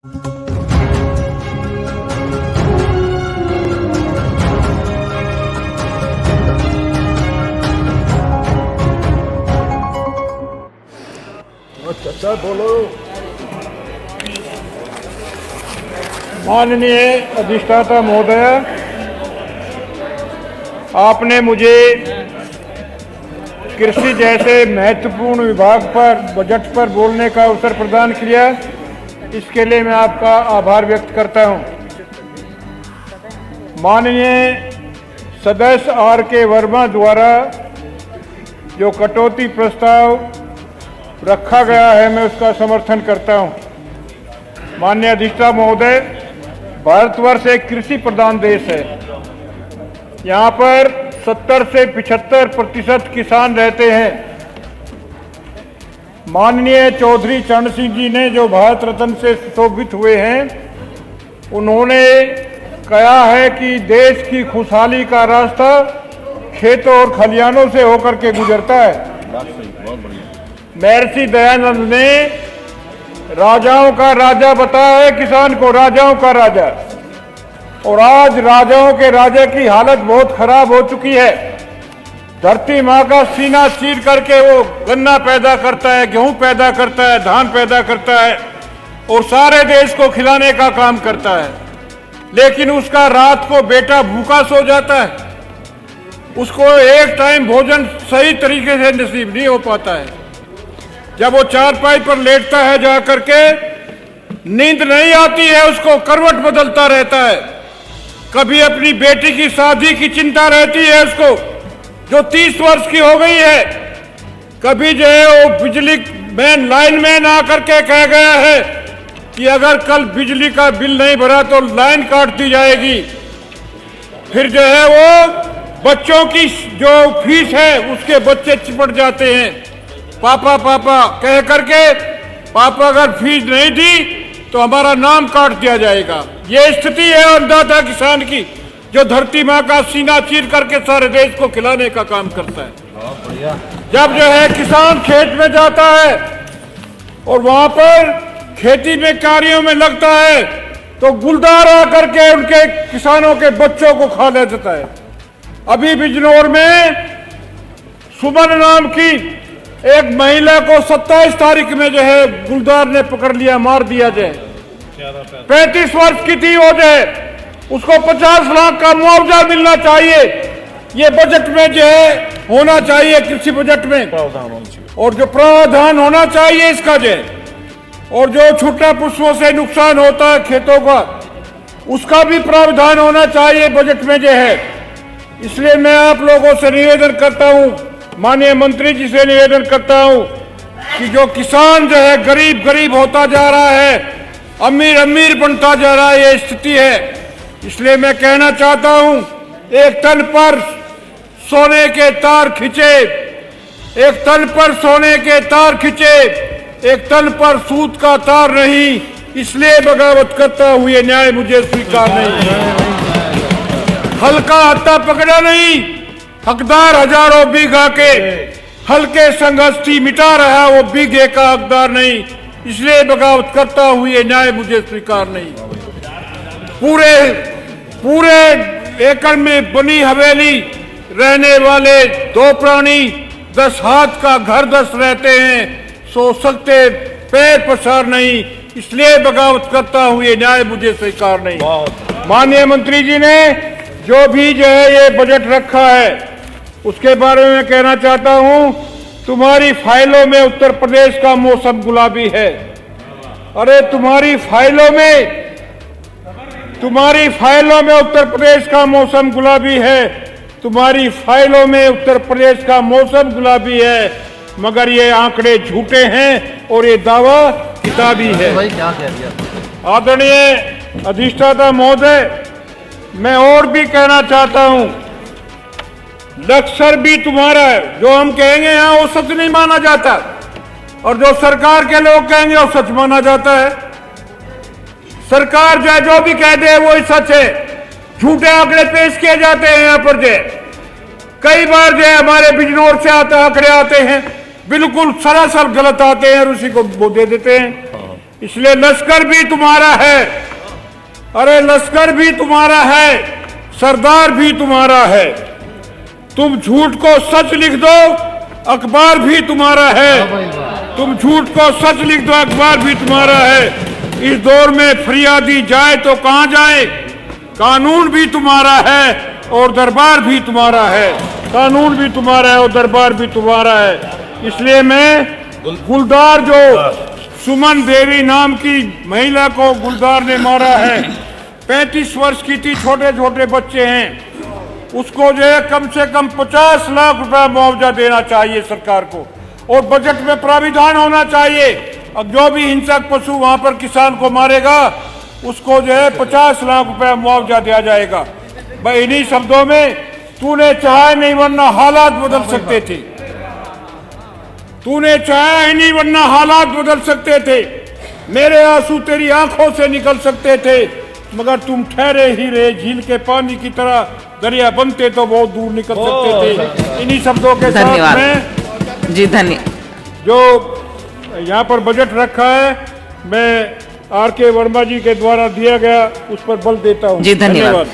अच्छा बोलो। माननीय अधिष्ठाता महोदय, आपने मुझे कृषि जैसे महत्वपूर्ण विभाग पर बजट पर बोलने का अवसर प्रदान किया, इसके लिए मैं आपका आभार व्यक्त करता हूं। माननीय सदस्य आर के वर्मा द्वारा जो कटौती प्रस्ताव रखा गया है, मैं उसका समर्थन करता हूं। माननीय अधिष्ठाता महोदय, भारतवर्ष एक कृषि प्रधान देश है। यहाँ पर 70 से 75% किसान रहते हैं। माननीय चौधरी चरण सिंह जी ने जो भारत रत्न से सुशोभित हुए हैं, उन्होंने कहा है कि देश की खुशहाली का रास्ता खेतों और खलिहानों से होकर के गुजरता है। महर्षि दयानंद ने राजाओं का राजा बताया है किसान को, राजाओं का राजा। और आज राजाओं के राजा की हालत बहुत खराब हो चुकी है। धरती माँ का सीना चीर करके वो गन्ना पैदा करता है, गेहूं पैदा करता है, धान पैदा करता है और सारे देश को खिलाने का काम करता है। लेकिन उसका रात को बेटा भूखा सो जाता है, उसको एक टाइम भोजन सही तरीके से नसीब नहीं हो पाता है। जब वो चारपाई पर लेटता है जाकर के, नींद नहीं आती है, उसको करवट बदलता रहता है। कभी अपनी बेटी की शादी की चिंता रहती है उसको, जो 30 वर्ष की हो गई है। कभी जो है वो बिजली मैन लाइनमैन आकर के कह गया है कि अगर कल बिजली का बिल नहीं भरा तो लाइन काट दी जाएगी। फिर जो है वो बच्चों की जो फीस है उसके बच्चे चिपट जाते हैं, पापा पापा कह करके। पापा अगर फीस नहीं दी तो हमारा नाम काट दिया जाएगा। ये स्थिति है अन्नदाता किसान की, जो धरती माँ का सीना चीर करके सारे देश को खिलाने का काम करता है। जब जो है किसान खेत में जाता है और वहां पर खेती में कार्यों में लगता है, तो गुलदार आकर के उनके किसानों के बच्चों को खा ले जाता है। अभी बिजनौर में सुमन नाम की एक महिला को 27 तारीख में जो है गुलदार ने पकड़ लिया, मार दिया जाए। 35 वर्ष की थी वो, जो है उसको 50 लाख का मुआवजा मिलना चाहिए। ये बजट में जो है होना चाहिए, कृषि बजट में, और जो प्रावधान होना चाहिए इसका जो है। और जो छुट्टा पुष्पों से नुकसान होता है खेतों का, उसका भी प्रावधान होना चाहिए बजट में जो है। इसलिए मैं आप लोगों से निवेदन करता हूं, माननीय मंत्री जी से निवेदन करता हूं कि जो किसान जो है गरीब गरीब होता जा रहा है, अमीर अमीर बनता जा रहा है, ये स्थिति है। इसलिए मैं कहना चाहता हूं, एक तन पर सोने के तार खिंचे, एक तन पर सोने के तार खिंचे, एक तन पर सूत का तार नहीं। इसलिए बगावत करता हूं, ये न्याय मुझे स्वीकार नहीं। हल्का हत्ता पकड़ा नहीं, हकदार हजारों बीघा के, हल्के संघर्षी मिटा रहा वो बीघे का हकदार नहीं। इसलिए बगावत करता हूं, ये न्याय मुझे स्वीकार नहीं। पूरे एकड़ में बनी हवेली रहने वाले 2 प्राणी, 10 हाथ का घर 10 रहते हैं, सो सकते पैर पसार नहीं। इसलिए बगावत करता हूं, ये न्याय मुझे स्वीकार नहीं। माननीय मंत्री जी ने जो भी जो है ये बजट रखा है, उसके बारे में कहना चाहता हूं, तुम्हारी फाइलों में उत्तर प्रदेश का मौसम गुलाबी है। अरे तुम्हारी फाइलों में उत्तर प्रदेश का मौसम गुलाबी है, तुम्हारी फाइलों में उत्तर प्रदेश का मौसम गुलाबी है, मगर ये आंकड़े झूठे हैं और ये दावा किताबी है। आदरणीय अधिष्ठाता महोदय, मैं और भी कहना चाहता हूं, लक्ष्य भी तुम्हारा है। जो हम कहेंगे यहाँ वो सच नहीं माना जाता, और जो सरकार के लोग कहेंगे वो सच माना जाता है। सरकार जो भी कह दे वो ही सच है। झूठे आंकड़े पेश किए जाते हैं यहाँ पर। कई बार हमारे बिजनौर से आंकड़े आते हैं, बिल्कुल सरासर गलत आते हैं और उसी को वो दे देते हैं। इसलिए लश्कर भी तुम्हारा है। अरे लश्कर भी तुम्हारा है, सरदार भी तुम्हारा है। तुम झूठ को सच लिख दो, अखबार भी तुम्हारा है। तुम झूठ को सच लिख दो, अखबार भी तुम्हारा है। इस दौर में फरियादी जाए तो कहां जाए? कानून भी तुम्हारा है और दरबार भी तुम्हारा है। कानून भी तुम्हारा है और दरबार भी तुम्हारा है। इसलिए मैं गुलदार, जो सुमन देवी नाम की महिला को गुलदार ने मारा है, 35 वर्ष की थी, छोटे छोटे बच्चे हैं, उसको जो है कम से कम 50 लाख रुपया मुआवजा देना चाहिए सरकार को, और बजट में प्राविधान होना चाहिए। अब जो भी हिंसक पशु वहां पर किसान को मारेगा उसको जो है 50 लाख रुपया मुआवजा दिया जाएगा। भाई इन्हीं शब्दों में, तूने चाहा नहीं वरना हालात बदल सकते थे। तूने चाहा ही नहीं वरना हालात बदल सकते थे। मेरे आंसू तेरी आंखों से निकल सकते थे, मगर तुम ठहरे ही रहे। झील के पानी की तरह दरिया बनते तो बहुत दूर निकल सकते थे। इन्हीं शब्दों के साथ में जी धन्यवाद। जो यहाँ पर बजट रखा है, मैं आर के वर्मा जी के द्वारा दिया गया उस पर बल देता हूँ। जी धन्यवाद।